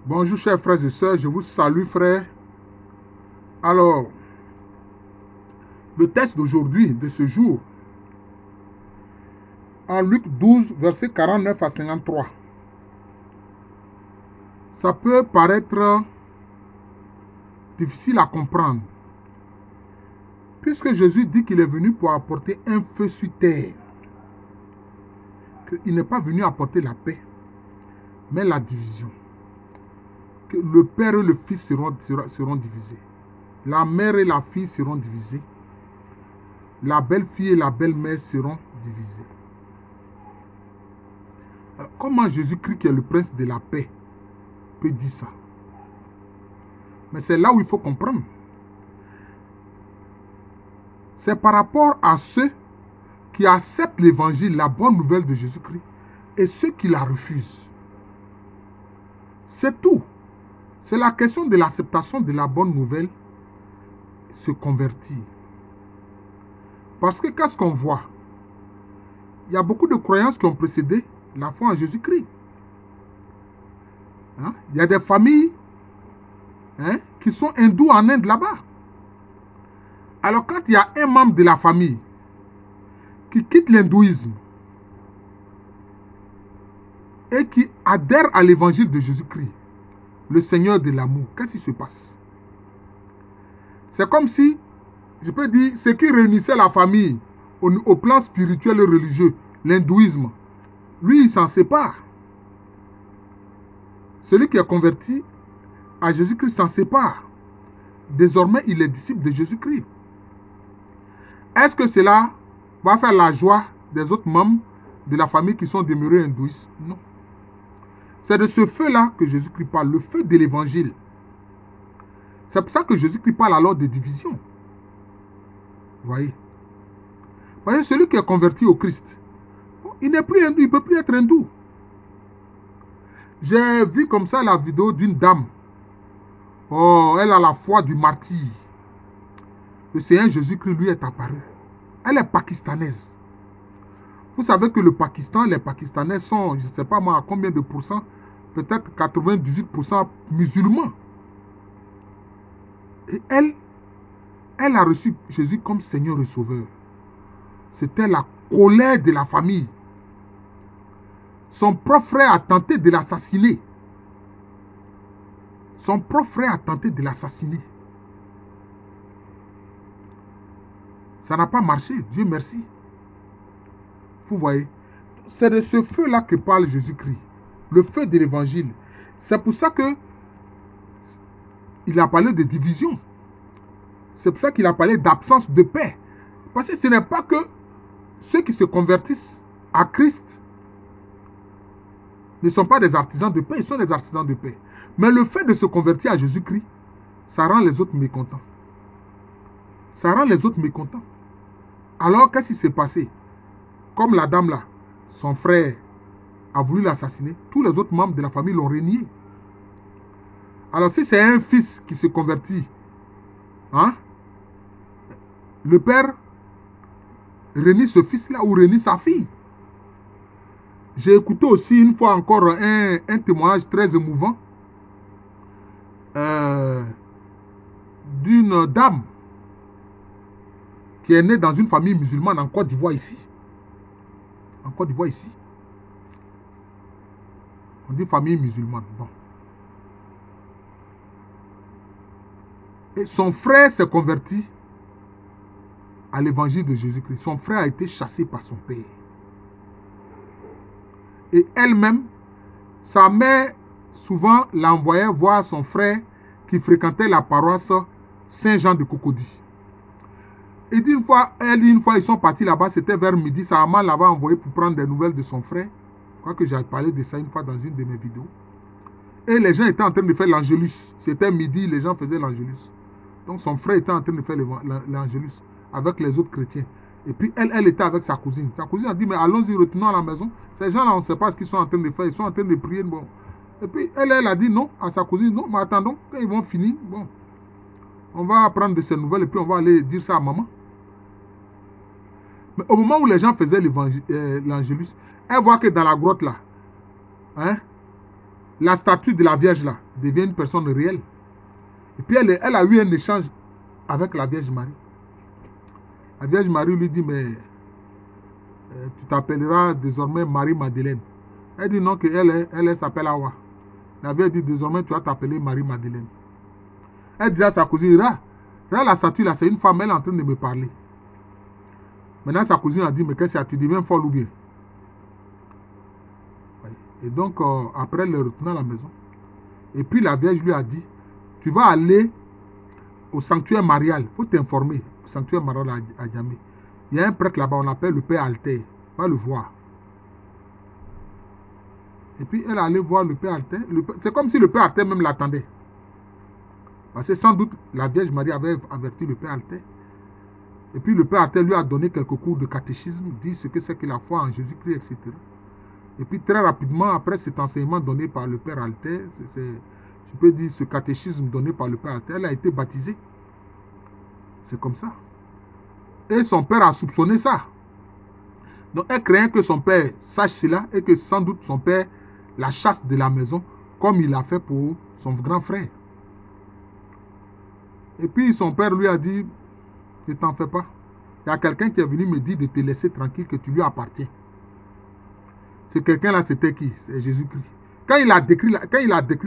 Bonjour chers frères et sœurs, je vous salue frères. Alors, le texte d'aujourd'hui, de ce jour, en Luc 12, versets 49 à 53. Ça peut paraître difficile à comprendre, puisque Jésus dit qu'il est venu pour apporter un feu sur terre. Il n'est pas venu apporter la paix, mais la division. Que le père et le fils seront divisés. La mère et la fille seront divisées. La belle-fille et la belle-mère seront divisées. Alors, comment Jésus-Christ, qui est le prince de la paix, peut dire ça? Mais c'est là où il faut comprendre. C'est par rapport à ceux qui acceptent l'évangile, la bonne nouvelle de Jésus-Christ, et ceux qui la refusent. C'est tout. C'est la question de l'acceptation de la bonne nouvelle, se convertir. Parce que qu'est-ce qu'on voit? Il y a beaucoup de croyances qui ont précédé la foi en Jésus-Christ. Il y a des familles qui sont hindous en Inde là-bas. Alors quand il y a un membre de la famille qui quitte l'hindouisme et qui adhère à l'évangile de Jésus-Christ, le Seigneur de l'amour, qu'est-ce qui se passe? C'est comme si, je peux dire, ce qui réunissait la famille au plan spirituel et religieux, l'hindouisme, lui, il s'en sépare. Celui qui est converti à Jésus-Christ s'en sépare. Désormais, il est disciple de Jésus-Christ. Est-ce que cela va faire la joie des autres membres de la famille qui sont demeurés hindouistes? Non. C'est de ce feu-là que Jésus-Christ parle, le feu de l'évangile. C'est pour ça que Jésus-Christ parle alors de division. Vous voyez? Parce que celui qui est converti au Christ, il n'est plus hindou, il ne peut plus être hindou. J'ai vu comme ça la vidéo d'une dame. Oh, elle a la foi du martyr. Le Seigneur Jésus-Christ lui est apparu. Elle est pakistanaise. Vous savez que le Pakistan, les Pakistanais sont, je ne sais pas moi, à combien de pourcents, peut-être 98% musulmans. Et elle a reçu Jésus comme Seigneur et Sauveur. C'était la colère de la famille. Son propre frère a tenté de l'assassiner. Son propre frère a tenté de l'assassiner. Ça n'a pas marché, Dieu merci. Vous voyez, c'est de ce feu-là que parle Jésus-Christ. Le feu de l'évangile. C'est pour ça que il a parlé de division. C'est pour ça qu'il a parlé d'absence de paix. Parce que ce n'est pas que ceux qui se convertissent à Christ ne sont pas des artisans de paix, ils sont des artisans de paix. Mais le fait de se convertir à Jésus-Christ, ça rend les autres mécontents. Ça rend les autres mécontents. Alors, qu'est-ce qui s'est passé? Comme la dame là, son frère a voulu l'assassiner, tous les autres membres de la famille l'ont renié. Alors, si c'est un fils qui se convertit, le père renie ce fils-là ou renie sa fille. J'ai écouté aussi une fois encore un témoignage très émouvant d'une dame qui est née dans une famille musulmane en Côte d'Ivoire ici. En Côte d'Ivoire ici. On dit famille musulmane. Bon. Et son frère s'est converti à l'évangile de Jésus-Christ. Son frère a été chassé par son père. Et elle-même, sa mère, souvent l'envoyait voir son frère qui fréquentait la paroisse Saint-Jean de Cocody. Et une fois, ils sont partis là-bas, c'était vers midi, sa maman l'avait envoyé pour prendre des nouvelles de son frère. Je crois que j'ai parlé de ça une fois dans une de mes vidéos. Et les gens étaient en train de faire l'angélus. C'était midi, les gens faisaient l'angélus. Donc son frère était en train de faire l'angélus avec les autres chrétiens. Et puis elle était avec sa cousine. Sa cousine a dit, mais allons-y, retenons à la maison. Ces gens-là, on ne sait pas ce qu'ils sont en train de faire. Ils sont en train de prier. Bon. Et puis elle a dit non à sa cousine. Non, mais attendons, quand ils vont finir, bon, on va prendre de ces nouvelles et puis on va aller dire ça à maman. Mais au moment où les gens faisaient l'angélus, elle voit que dans la grotte là, la statue de la Vierge là devient une personne réelle. Et puis elle a eu un échange avec la Vierge Marie. La Vierge Marie lui dit, mais tu t'appelleras désormais Marie-Madeleine. Elle dit non, elle s'appelle Awa. La Vierge dit, désormais tu vas t'appeler Marie-Madeleine. Elle dit à sa cousine, là, la statue là, c'est une femme, elle est en train de me parler. Maintenant, sa cousine a dit, mais qu'est-ce que tu deviens folle ou bien? Et donc, après, elle est retournée à la maison. Et puis, la Vierge lui a dit, tu vas aller au sanctuaire marial. Il faut t'informer. Au sanctuaire marial à Djamé. Il y a un prêtre là-bas, on l'appelle le Père Alter. Va le voir. Et puis, elle est allée voir le Père Alter. C'est comme si le Père Alter même l'attendait. Parce que sans doute, la Vierge Marie avait averti le Père Alter. Et puis, le Père Alter lui a donné quelques cours de catéchisme, dit ce que c'est que la foi en Jésus-Christ, etc. Et puis, très rapidement, après cet enseignement donné par le Père Alter, je peux dire ce catéchisme donné par le Père Alter, elle a été baptisée. C'est comme ça. Et son père a soupçonné ça. Donc, elle craignait que son père sache cela et que sans doute son père la chasse de la maison, comme il l'a fait pour son grand frère. Et puis, son père lui a dit, ne t'en fais pas. Il y a quelqu'un qui est venu me dire de te laisser tranquille, que tu lui appartiens. Ce quelqu'un-là, c'était qui? C'est Jésus-Christ. Quand il a décrit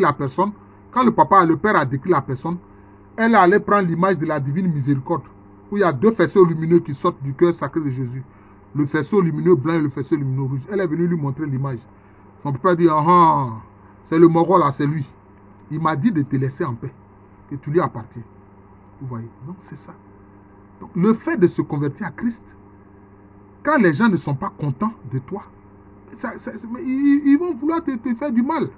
la personne, quand le père a décrit la personne, elle allait prendre l'image de la divine miséricorde, où il y a deux faisceaux lumineux qui sortent du cœur sacré de Jésus. Le faisceau lumineux blanc et le faisceau lumineux rouge. Elle est venue lui montrer l'image. Son papa dit, ah, c'est le moro là, c'est lui. Il m'a dit de te laisser en paix, que tu lui appartiens. Vous voyez? Donc c'est ça. Donc, le fait de se convertir à Christ, quand les gens ne sont pas contents de toi, ils vont vouloir te faire du mal.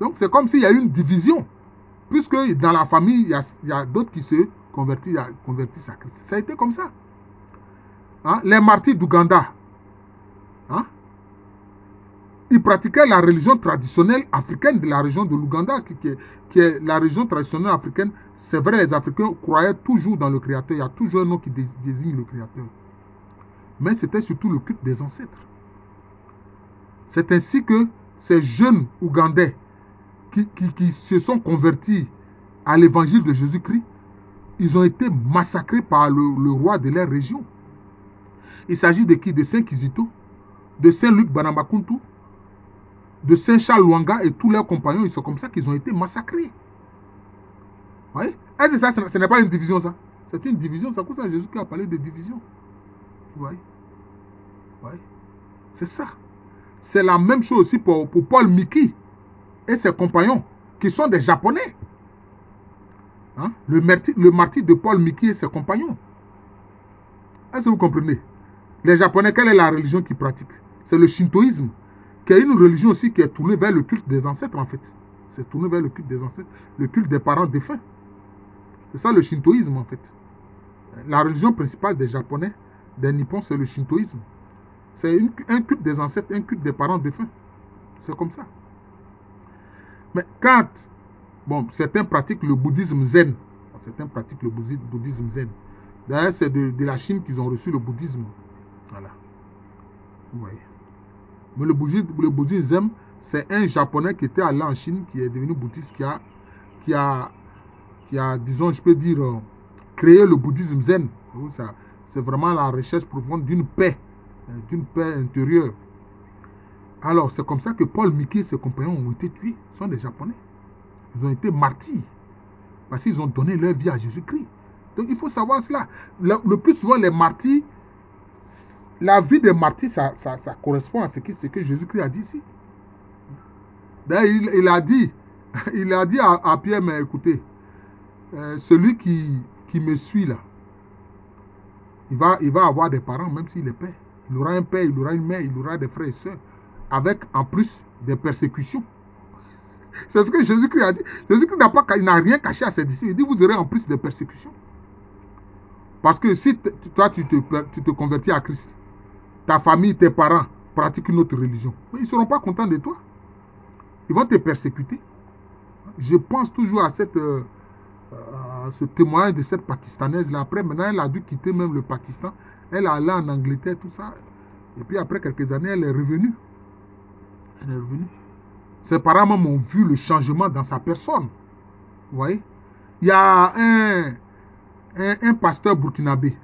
Donc c'est comme s'il y a une division. Puisque dans la famille, il y a d'autres qui se convertissent à Christ. Ça a été comme ça. Hein? Les martyrs d'Ouganda, hein? Ils pratiquaient la religion traditionnelle africaine de la région de l'Ouganda, qui est la région traditionnelle africaine. C'est vrai, les Africains croyaient toujours dans le Créateur. Il y a toujours un nom qui désigne le Créateur. Mais c'était surtout le culte des ancêtres. C'est ainsi que ces jeunes Ougandais qui se sont convertis à l'évangile de Jésus-Christ, ils ont été massacrés par le roi de leur région. Il s'agit de qui? De Saint Kizito, de Saint Luc Banambakuntu, de Saint Charles Lwanga et tous leurs compagnons. Ils sont comme ça qu'ils ont été massacrés. Oui? Est-ce que ça, ce n'est pas une division, ça? C'est une division. C'est pour ça que Jésus qui a parlé de division. Oui. Oui. C'est ça. C'est la même chose aussi pour Paul Miki et ses compagnons, qui sont des Japonais. Hein? Le martyr de Paul Miki et ses compagnons. Est-ce que vous comprenez? Les Japonais, quelle est la religion qu'ils pratiquent? C'est le shintoïsme, qui est une religion aussi qui est tournée vers le culte des ancêtres, en fait. C'est tourné vers le culte des ancêtres, le culte des parents défunts. C'est ça le shintoïsme, en fait. La religion principale des Japonais, des Nippons, c'est le shintoïsme. C'est un culte des ancêtres, un culte des parents défunts. C'est comme ça. Mais quand, certains pratiquent le bouddhisme zen. Certains pratiquent le bouddhisme zen. D'ailleurs, c'est de la Chine qu'ils ont reçu le bouddhisme. Voilà. Vous voyez. Mais le bouddhisme zen, c'est un Japonais qui était allé en Chine, qui est devenu bouddhiste, qui a disons, je peux dire, créé le bouddhisme zen. C'est vraiment la recherche profonde d'une paix intérieure. Alors, c'est comme ça que Paul Miki et ses compagnons ont été tués. Ce sont des Japonais. Ils ont été martyrs. Parce qu'ils ont donné leur vie à Jésus-Christ. Donc, il faut savoir cela. Le plus souvent, les martyrs, la vie des martyrs, ça correspond à ce que Jésus-Christ a dit ici. D'ailleurs, il a dit à Pierre, mais écoutez, celui qui me suit là, il va avoir des parents, même s'il est père. Il aura un père, il aura une mère, il aura des frères et sœurs, avec en plus des persécutions. C'est ce que Jésus-Christ a dit. Jésus-Christ n'a rien caché à ses disciples. Il dit, vous aurez en plus des persécutions. Parce que si toi, tu te convertis à Christ, ta famille, tes parents pratiquent une autre religion, mais ils ne seront pas contents de toi. Ils vont te persécuter. Je pense toujours à ce témoignage de cette Pakistanaise-là. Après, maintenant, elle a dû quitter même le Pakistan. Elle est allée en Angleterre, tout ça. Et puis, après quelques années, elle est revenue. Elle est revenue. Ses parents même ont vu le changement dans sa personne. Vous voyez? Il y a un pasteur burkinabé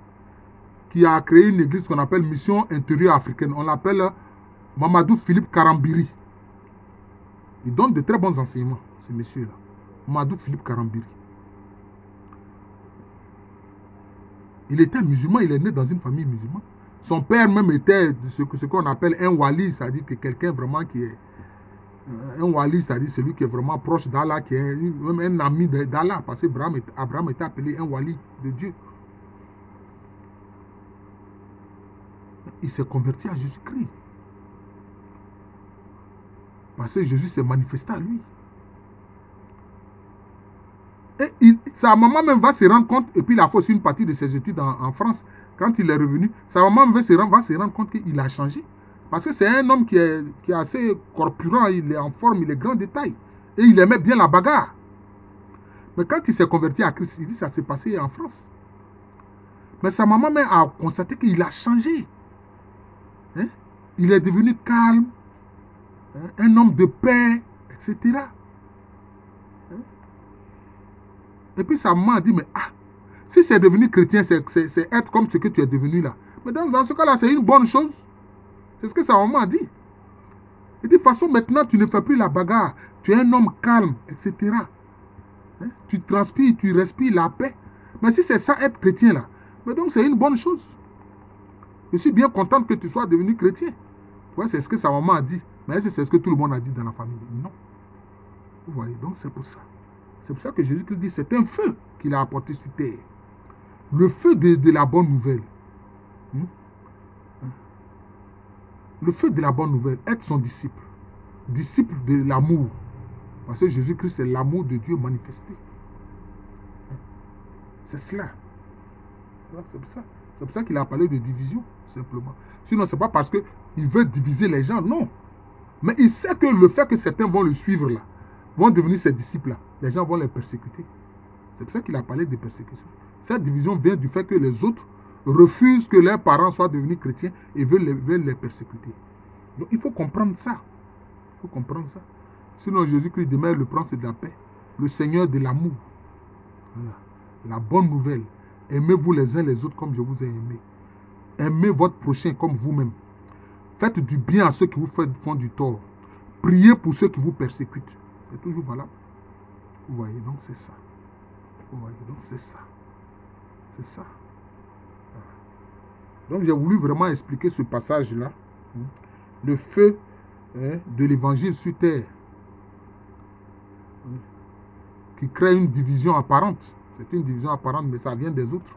qui a créé une église qu'on appelle Mission Intérieure Africaine. On l'appelle Mamadou Philippe Karambiri. Il donne de très bons enseignements, ce monsieur-là. Mamadou Philippe Karambiri. Il était musulman, il est né dans une famille musulmane. Son père même était ce qu'on appelle un wali, c'est-à-dire que quelqu'un vraiment qui est... Un wali, c'est-à-dire celui qui est vraiment proche d'Allah, qui est même un ami d'Allah, parce que Abraham était appelé un wali de Dieu. Il s'est converti à Jésus-Christ. Parce que Jésus s'est manifesté à lui. Et sa maman même va se rendre compte, et puis il a fait aussi une partie de ses études en France. Quand il est revenu, sa maman va se rendre compte qu'il a changé. Parce que c'est un homme qui est assez corpulent, il est en forme, il est grand de taille. Et il aimait bien la bagarre. Mais quand il s'est converti à Christ, il dit que ça s'est passé en France. Mais sa maman même a constaté qu'il a changé. Hein? Il est devenu calme, hein? Un homme de paix, etc. Et puis sa maman a dit, mais si c'est devenu chrétien, c'est être comme ce que tu es devenu là. Mais dans ce cas-là, c'est une bonne chose. C'est ce que sa maman a dit. Et de toute façon, maintenant, tu ne fais plus la bagarre. Tu es un homme calme, etc. Hein? Tu transpires, tu respires la paix. Mais si c'est ça, être chrétien là, mais donc c'est une bonne chose. Je suis bien content que tu sois devenu chrétien. Ouais, c'est ce que sa maman a dit. Mais c'est ce que tout le monde a dit dans la famille. Non. Vous voyez, donc c'est pour ça. C'est pour ça que Jésus-Christ dit, c'est un feu qu'il a apporté sur terre. Le feu de la bonne nouvelle. Le feu de la bonne nouvelle, être son disciple. Disciple de l'amour. Parce que Jésus-Christ, c'est l'amour de Dieu manifesté. C'est cela. C'est pour ça. C'est pour ça qu'il a parlé de division, simplement. Sinon, ce n'est pas parce qu'il veut diviser les gens, non. Mais il sait que le fait que certains vont le suivre là, vont devenir ses disciples-là, les gens vont les persécuter. C'est pour ça qu'il a parlé de persécution. Cette division vient du fait que les autres refusent que leurs parents soient devenus chrétiens et veulent les persécuter. Donc il faut comprendre ça. Il faut comprendre ça. Sinon Jésus-Christ demain le prince de la paix, le Seigneur de l'amour. Voilà. La bonne nouvelle. Aimez-vous les uns les autres comme je vous ai aimé. Aimez votre prochain comme vous-même. Faites du bien à ceux qui vous font du tort. Priez pour ceux qui vous persécutent. C'est toujours valable. Vous voyez, donc c'est ça. Vous voyez, donc c'est ça. C'est ça. Donc j'ai voulu vraiment expliquer ce passage-là. Le feu de l'évangile sur terre. Qui crée une division apparente. C'est une division apparente, mais ça vient des autres.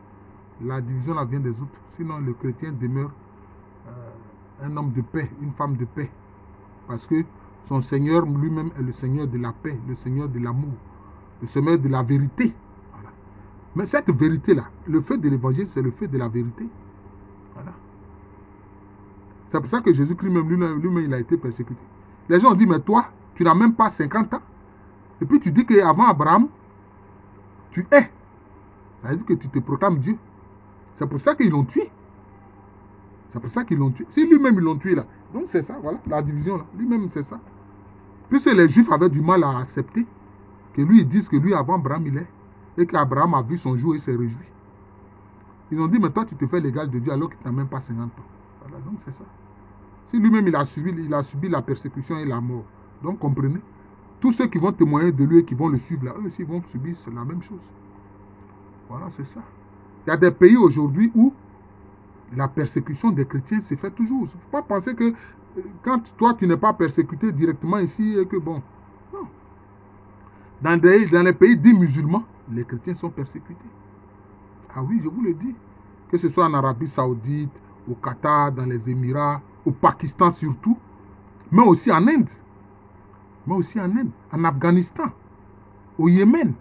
La division, là, vient des autres. Sinon, le chrétien demeure un homme de paix, une femme de paix. Parce que son Seigneur lui-même est le Seigneur de la paix, le Seigneur de l'amour, le Seigneur de la vérité. Voilà. Mais cette vérité-là, le feu de l'évangile, c'est le feu de la vérité. Voilà. C'est pour ça que Jésus-Christ lui-même, il a été persécuté. Les gens ont dit, mais toi, tu n'as même pas 50 ans. Et puis tu dis qu'avant Abraham, tu es. Ça veut dire que tu te proclames Dieu. C'est pour ça qu'ils l'ont tué. C'est pour ça qu'ils l'ont tué. Si lui-même, ils l'ont tué là. Donc c'est ça, voilà, la division là. Lui-même, c'est ça. Puisque les Juifs avaient du mal à accepter que lui, ils disent que lui, avant Abraham, il est. Et qu'Abraham a vu son jour et s'est réjoui. Ils ont dit, mais toi, tu te fais l'égal de Dieu alors que tu n'as même pas 50 ans. Voilà, donc c'est ça. Si lui-même, il a subi la persécution et la mort. Donc, comprenez. Tous ceux qui vont témoigner de lui et qui vont le suivre, là, eux aussi vont subir la même chose. Voilà, c'est ça. Il y a des pays aujourd'hui où la persécution des chrétiens se fait toujours. Il ne faut pas penser que quand toi, tu n'es pas persécuté directement ici et que bon. Non. Dans les pays dits musulmans, les chrétiens sont persécutés. Ah oui, je vous le dis. Que ce soit en Arabie Saoudite, au Qatar, dans les Émirats, au Pakistan surtout, mais aussi en Inde. En Afghanistan, au Yémen.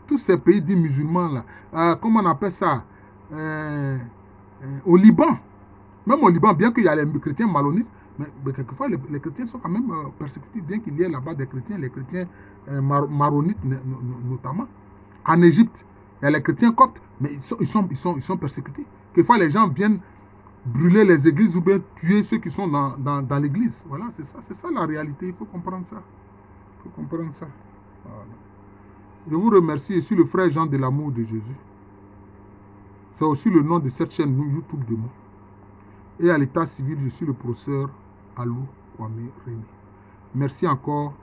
Tous ces pays dits musulmans là. Comment on appelle ça? Au Liban. Même au Liban, bien qu'il y a les chrétiens malonites, mais quelquefois les chrétiens sont quand même persécutés, bien qu'il y ait là-bas des chrétiens, les chrétiens maronites notamment. En Égypte, il y a les chrétiens coptes, mais ils sont persécutés. Quelquefois les gens viennent brûler les églises ou bien tuer ceux qui sont dans l'église. Voilà, c'est ça la réalité. Il faut comprendre ça. Il faut comprendre ça. Voilà. Je vous remercie. Je suis le frère Jean de l'amour de Jésus. C'est aussi le nom de cette chaîne YouTube de moi. Et à l'état civil, je suis le professeur Alou Kwame Rémy. Merci encore.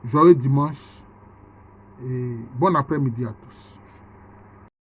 Joyeux dimanche et bon après-midi à tous.